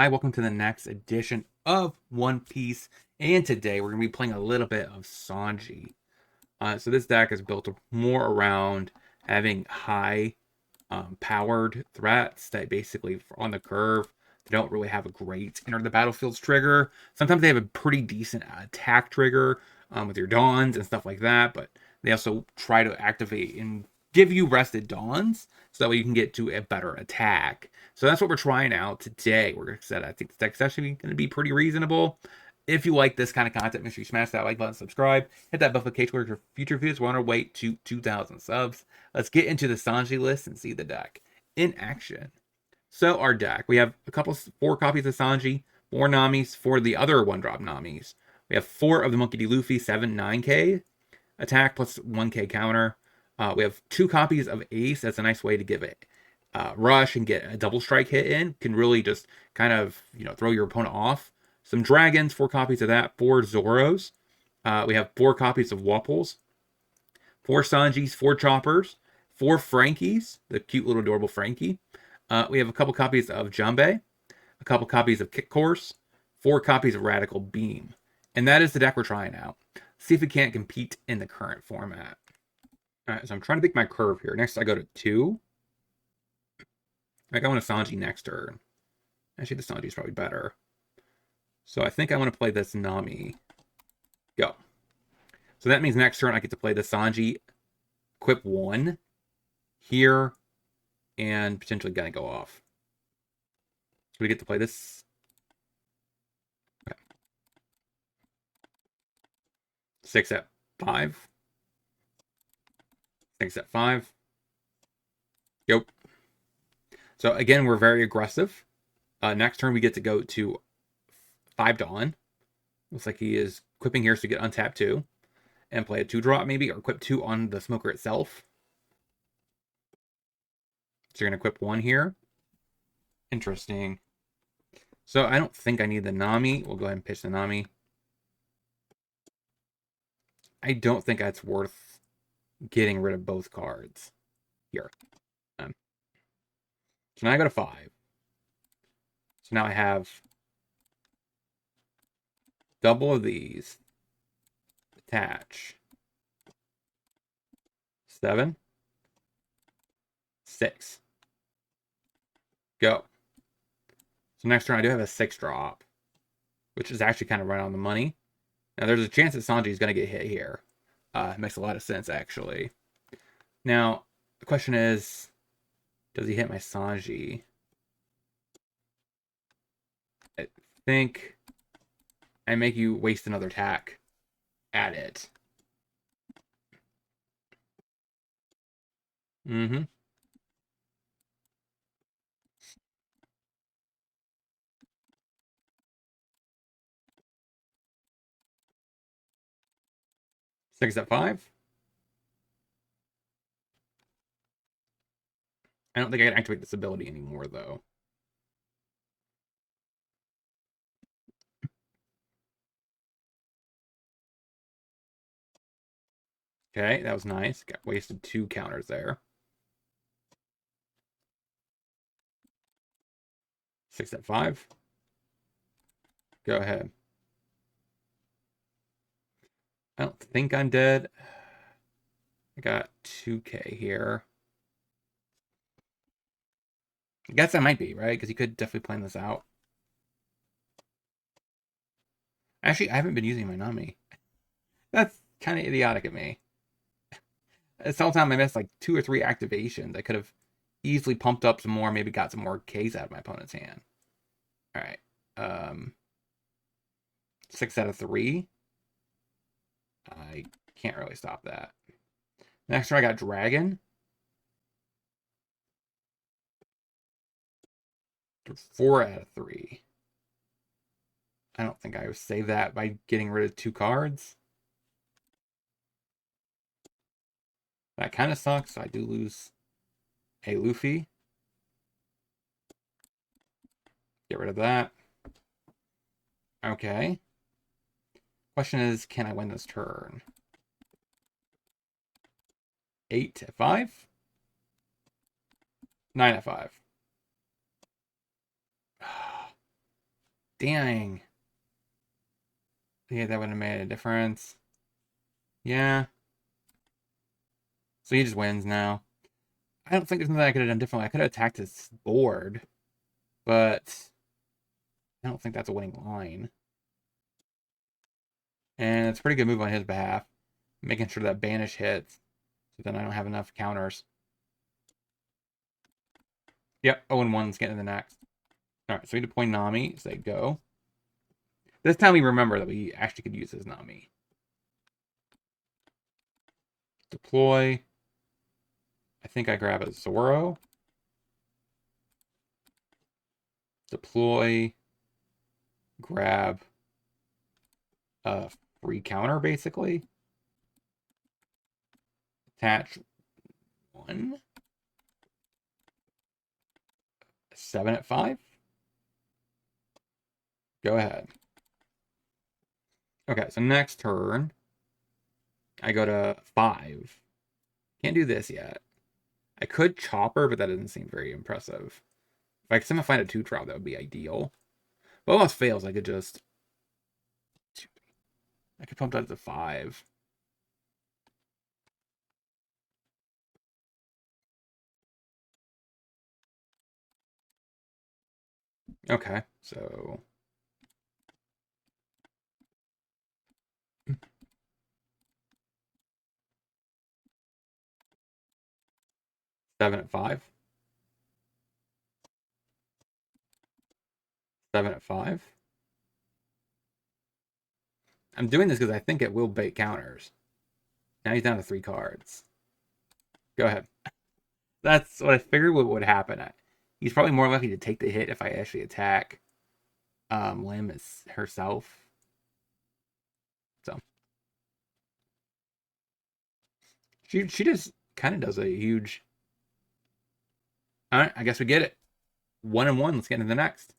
Hi, welcome to the next edition of One Piece, and today we're going to be playing a little bit of Sanji. So this deck is built more around having high powered threats that basically on the curve they don't really have a great enter the battlefield's trigger. Sometimes they have a pretty decent attack trigger with your dawns and stuff like that, but they also try to activate and give you rested dawns so that way you can get to a better attack. So that's what we're trying out today. We're going to set. I think the deck's actually going to be pretty reasonable. If you like this kind of content, make sure you smash that like button, subscribe, hit that notification for future videos. We're on our way to 2,000 subs. Let's get into the Sanji list and see the deck in action. So our deck, we have four copies of Sanji, 4 Namis, 4 of the other 1-drop Namis. We have 4 of the Monkey D. Luffy, 7, 9k attack plus 1k counter. We have 2 copies of Ace. That's a nice way to give it rush and get a double strike hit in. Can really just kind of, throw your opponent off. Some Dragons, 4 copies of that, 4 Zoros. We have 4 copies of Wapples, 4 Sanjis, 4 Choppers, 4 Frankies, the cute little adorable Frankie. We have a couple copies of Jumbe, a couple copies of Kick Course, 4 copies of Radical Beam. And that is the deck we're trying out. See if we can't compete in the current format. All right, so I'm trying to pick my curve here. Next, I go to 2. I want a Sanji next turn. Actually, the Sanji is probably better. So I think I want to play this Nami. Go. So that means next turn I get to play the Sanji, equip 1 here, and potentially gonna go off. So we get to play this. Okay. 6 at 5. 6 at 5. Yep. So again, we're very aggressive. Next turn we get to go to 5 Dawn. Looks like he is equipping here so we get untap 2. And play a 2-drop maybe, or equip 2 on the smoker itself. So you're going to equip 1 here. Interesting. So I don't think I need the Nami. We'll go ahead and pitch the Nami. I don't think that's worth getting rid of both cards here. So now I go to 5. So now I have double of these. Attach. 7. 6. Go. So next turn I do have a 6-drop, which is actually kind of right on the money. Now there's a chance that Sanji is going to get hit here. It makes a lot of sense, actually. Now, the question is, does he hit my Sanji? I think I make you waste another attack at it. Mm-hmm. Six at 5. I don't think I can activate this ability anymore, though. Okay, that was nice. Got wasted 2 counters there. 6 at 5. Go ahead. I don't think I'm dead. I got 2k here. I guess I might be, right? Because he could definitely plan this out. Actually, I haven't been using my Nami. That's kind of idiotic of me. This whole time I missed like 2 or 3 activations. I could have easily pumped up some more, maybe got some more Ks out of my opponent's hand. All right. 6 out of 3. I can't really stop that. Next turn I got Dragon. 4 out of 3. I don't think I would save that by getting rid of 2 cards. That kind of sucks. So I do lose a Luffy. Get rid of that. Okay. Question is, can I win this turn? 8 at 5. 9 at 5. Dang. Yeah, that would have made a difference. Yeah. So he just wins now. I don't think there's nothing I could have done differently. I could have attacked his board, but I don't think that's a winning line. And it's a pretty good move on his behalf, making sure that banish hits, so then I don't have enough counters. Yep, 0-1's getting to the next. Alright, so we deploy Nami, say go. This time we remember that we actually could use his Nami. Deploy. I think I grab a Zoro. Deploy. Grab a free counter, basically. Attach 1. 7 at 5. Go ahead. Okay, so next turn, I go to 5. Can't do this yet. I could Chopper, but that doesn't seem very impressive. If I could somehow find a 2-drop, that would be ideal. But almost fails, I could just... I could pump that to 5. Okay, so... 7 at 5. 7 at 5. I'm doing this because I think it will bait counters. Now he's down to 3 cards. Go ahead. That's what I figured would happen. He's probably more likely to take the hit if I actually attack Lim as herself. So she just kind of does a huge. All right, I guess we get it. 1-1. Let's get into the next.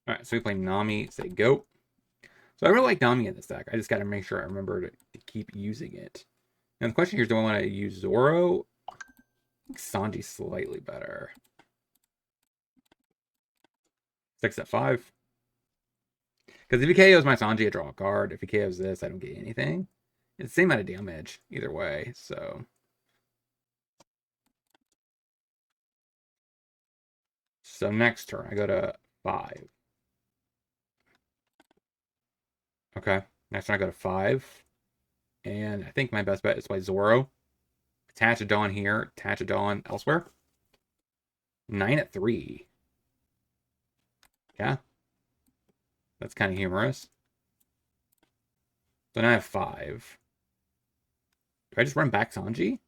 All right, so we play Nami. Say go. So I really like Nami in this deck. I just got to make sure I remember to keep using it. Now the question here is, do I want to use Zoro? I think Sanji's slightly better. 6 at 5. Because if he KOs my Sanji, I draw a card. If he KOs this, I don't get anything. It's the same amount of damage either way, so... So next turn, I go to 5. Okay, next turn I go to 5. And I think my best bet is play Zoro. Attach a Dawn here, attach a Dawn elsewhere. 9 at 3. Yeah. That's kind of humorous. So now I have 5. Do I just run back Sanji?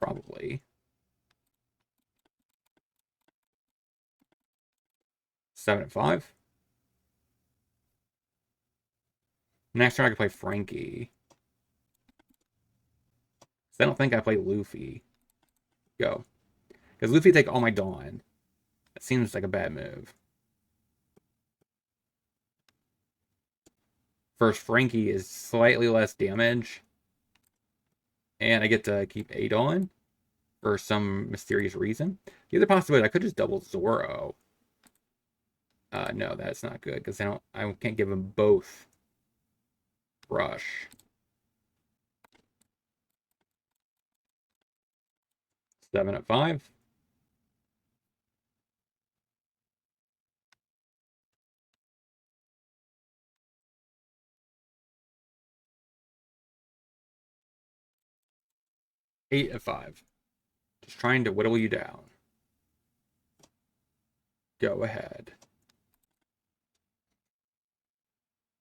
Probably. 7 at 5. Next turn I can play Frankie. So I don't think I play Luffy. Go. Because Luffy take all my Dawn. That seems like a bad move. First, Frankie is slightly less damage. And I get to keep a Dawn for some mysterious reason. The other possibility, I could just double Zoro. No, that's not good because I can't give them both brush. 7 at 5. Eight at 5. Just trying to whittle you down. Go ahead.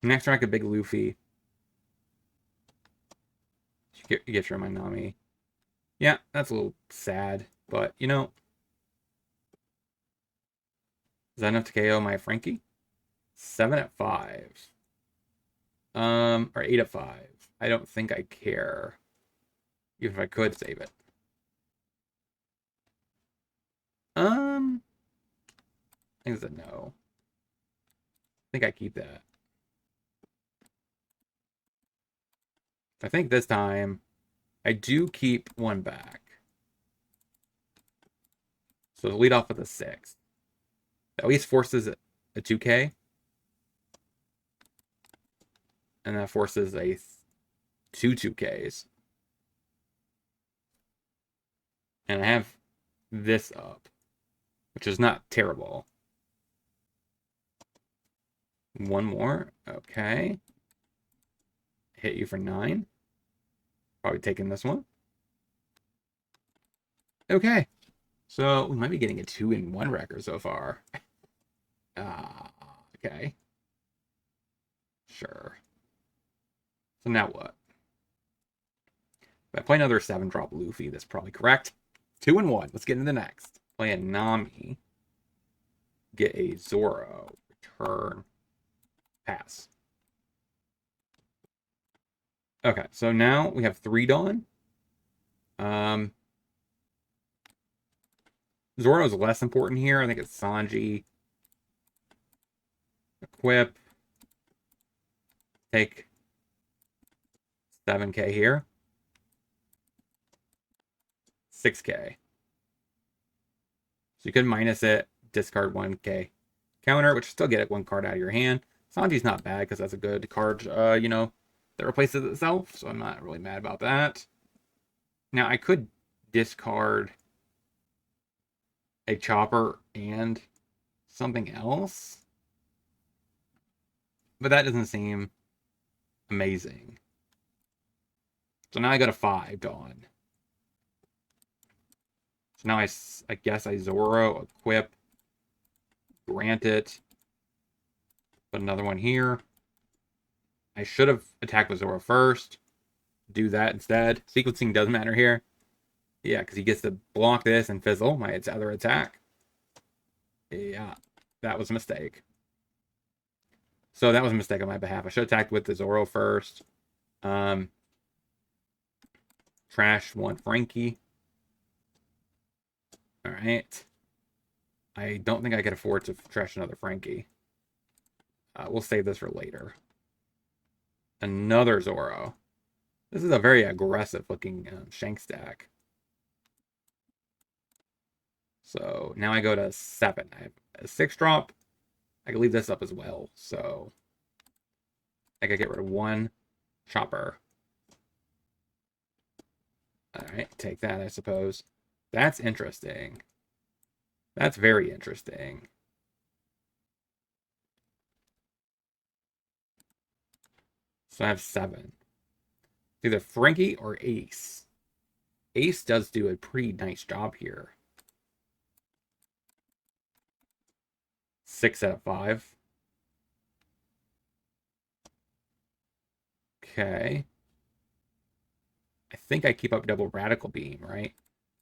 Next turn I could big Luffy. You get your Nami. Yeah, that's a little sad, but you know, is that enough to KO my Frankie? 7 at 5. Or 8 at 5. I don't think I care. Even if I could save it. I think it's a no. I think I keep that. I think this time I do keep one back. So lead off with a 6. At least forces a 2K. And that forces a two 2Ks. And I have this up, which is not terrible. One more. Okay. Hit you for 9. Probably taking this one. Okay. So we might be getting a 2-in-1 record so far. Okay. Sure. So now what? If I play another 7-drop Luffy, that's probably correct. 2-in-1. Let's get into the next. Play a Nami. Get a Zoro. Return. Pass. Okay, so now we have 3 Dawn. Zoro is less important here. I think it's Sanji. Equip. Take 7K here. 6K. So you could minus it, discard 1K counter, which still get it 1 card out of your hand. Sanji's not bad because that's a good card, you know, that replaces itself. So I'm not really mad about that. Now I could discard a Chopper and something else, but that doesn't seem amazing. So now I got a 5 Dawn. So now I guess I Zoro, equip, grant it, put another one here. I should have attacked with Zoro first. Do that instead. Sequencing does matter here. Yeah, because he gets to block this and fizzle my other attack. Yeah, that was a mistake. So that was a mistake on my behalf. I should have attacked with the Zoro first. Trash 1 Frankie. Alright. I don't think I could afford to trash another Frankie. We'll save this for later. Another Zoro. This is a very aggressive looking Shank stack. So now I go to 7. I have a 6-drop. I can leave this up as well. So I could get rid of 1 Chopper. Alright, take that, I suppose. That's interesting. That's very interesting. So I have 7. Either Frankie or Ace. Ace does do a pretty nice job here. 6 out of 5. Okay. I think I keep up double Radical Beam, right?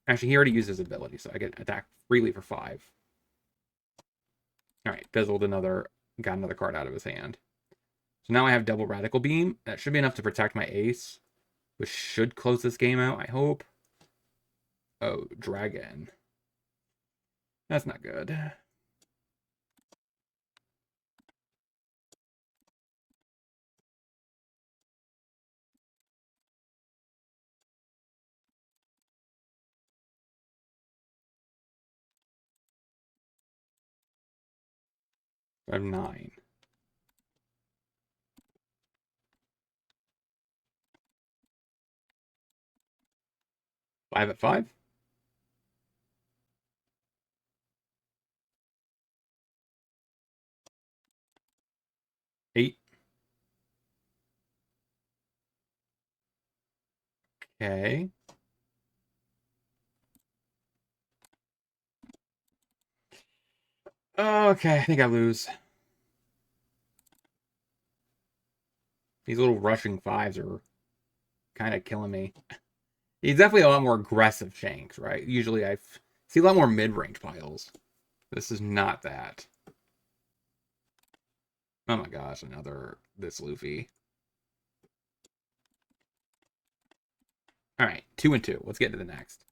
Actually, he already used his ability, so I get attacked freely for 5. Alright, fizzled another, got another card out of his hand. So now I have double Radical Beam. That should be enough to protect my Ace, which should close this game out, I hope. Oh, Dragon. That's not good. I have 9. Five at 5. Eight. Okay. Okay, I think I lose. These little rushing 5s are kind of killing me. He's definitely a lot more aggressive Shanks, right? Usually I see a lot more mid-range piles. This is not that. Oh my gosh, another this Luffy. Alright, 2 and 2. Let's get to the next.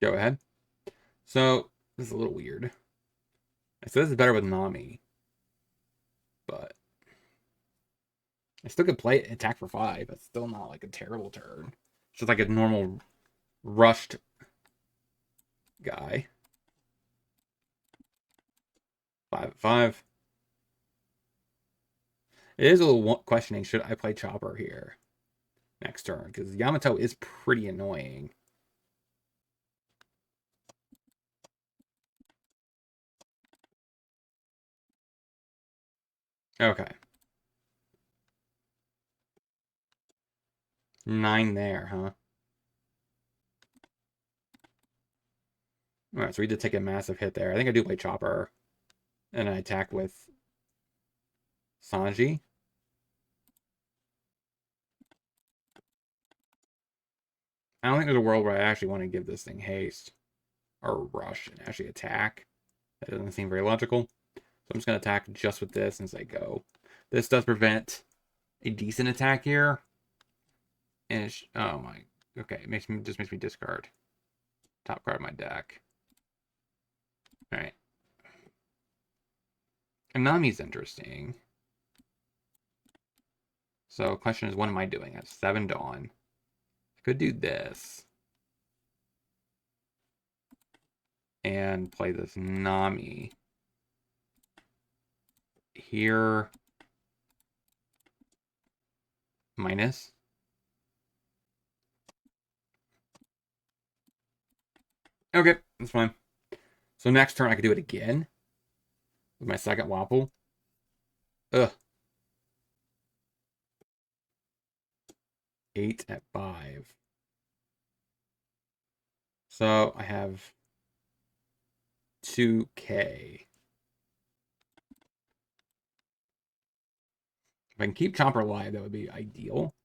Go ahead. So, this is a little weird. I said this is better with Nami. But I still could play attack for 5. That's still not like a terrible turn. It's just like a normal rushed guy. 5 at 5. It is a little questioning. Should I play Chopper here next turn? Because Yamato is pretty annoying. Okay. 9 there, huh? Alright, so we did take a massive hit there. I think I do play Chopper. And I attack with Sanji. I don't think there's a world where I actually want to give this thing haste or rush and actually attack. That doesn't seem very logical. So I'm just going to attack just with this and say go. This does prevent a decent attack here. And it's, oh my, okay, it just makes me discard top card of my deck. All right. Anami's interesting. So question is, what am I doing? I have 7 Dawn. I could do this. And play this Nami. Here. Minus. Okay, that's fine. So next turn I could do it again. With my second Wapple. Ugh. 8 at 5. So I have 2K. If I can keep Chomper alive, that would be ideal.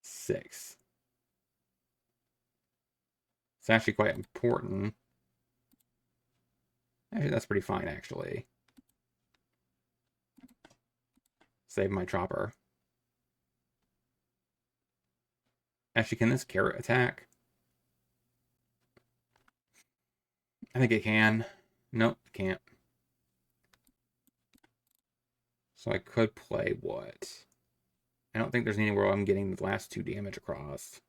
6. It's actually quite important. Actually, that's pretty fine, actually. Save my Chopper. Actually, can this carrot attack? I think it can. Nope, it can't. So I could play what? I don't think there's anywhere I'm getting the last 2 damage across.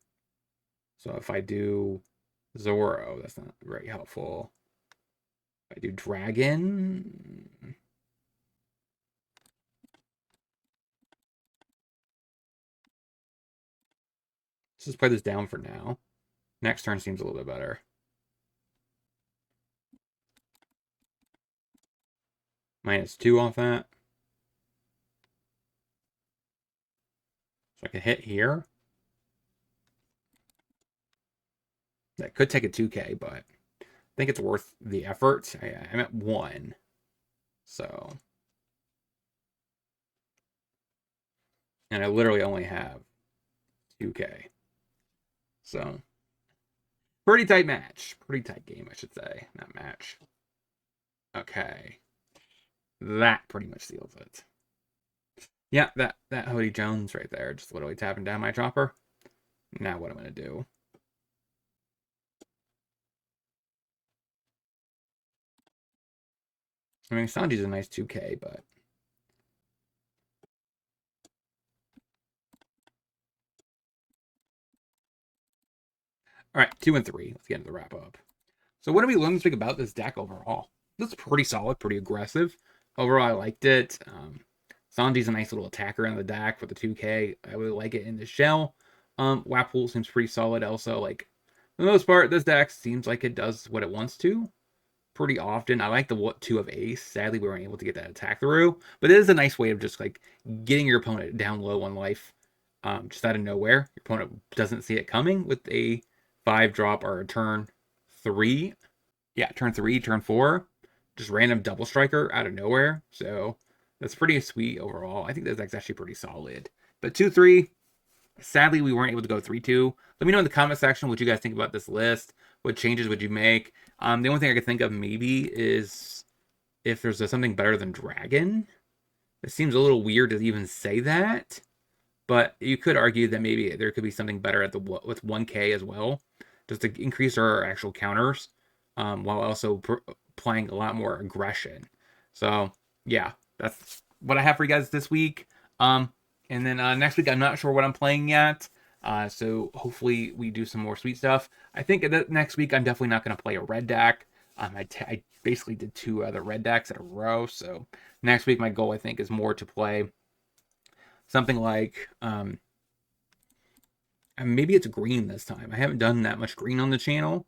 So if I do Zoro, that's not very helpful. If I do Dragon... Let's just play this down for now. Next turn seems a little bit better. -2 off that. So I can hit here. That could take a 2K, but I think it's worth the effort. I'm at 1. So. And I literally only have 2K. So. Pretty tight match. Pretty tight game, I should say. Not match. Okay. That pretty much seals it. Yeah, that Hody Jones right there. Just literally tapping down my Chopper. Now what I'm going to do. I mean, Sanji's a nice 2K, but... All right, 2 and 3. Let's get into the wrap up. So what do we learn this week about this deck overall? It's pretty solid, pretty aggressive. Overall, I liked it. Sanji's a nice little attacker in the deck for the 2K. I really like it in the shell. Wapple seems pretty solid also. Like, for the most part, this deck seems like it does what it wants to pretty often. I like the 2 of Ace. Sadly, we weren't able to get that attack through. But it is a nice way of just, like, getting your opponent down low on life. Just out of nowhere. Your opponent doesn't see it coming with a 5-drop or a turn 3. Yeah, turn 3, turn 4. Just random double striker out of nowhere. So that's pretty sweet overall. I think this deck's actually pretty solid. But 2-3, sadly, we weren't able to go 3-2. Let me know in the comment section what you guys think about this list. What changes would you make? The only thing I could think of maybe is if there's something better than Dragon. It seems a little weird to even say that. But you could argue that maybe there could be something better at with 1K as well. Just to increase our actual counters. While also playing a lot more aggression. So, yeah, that's what I have for you guys this week. And then next week, I'm not sure what I'm playing yet. So hopefully we do some more sweet stuff. I think that next week, I'm definitely not going to play a red deck. I basically did 2 other red decks in a row. So next week, my goal, I think, is more to play something like, maybe it's green this time. I haven't done that much green on the channel.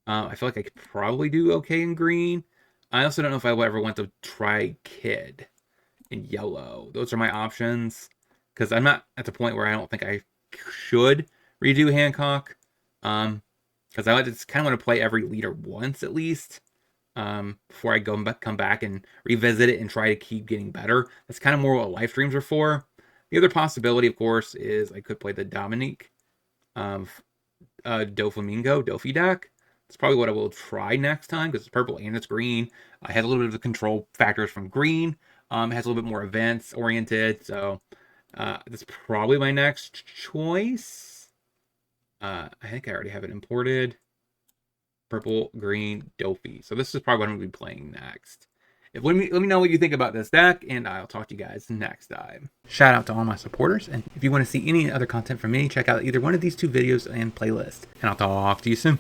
I feel like I could probably do okay in green. I also don't know if I will ever want to try Kid in yellow. Those are my options, because I'm not at the point where I don't think I should redo Hancock. Because I just kind of want to play every leader once at least, before I come back and revisit it and try to keep getting better. That's kind of more what live streams are for. The other possibility, of course, is I could play the Dominique Doflamingo Dofi deck. That's probably what I will try next time, because it's purple and it's green. I had a little bit of the control factors from green. It has a little bit more events oriented, so that's probably my next choice. I think I already have it imported. Purple, green, Dofi. So this is probably what I'm going to be playing next. Let me know what you think about this deck, and I'll talk to you guys next time. Shout out to all my supporters, and if you want to see any other content from me, check out either one of these 2 videos and playlist. And I'll talk to you soon.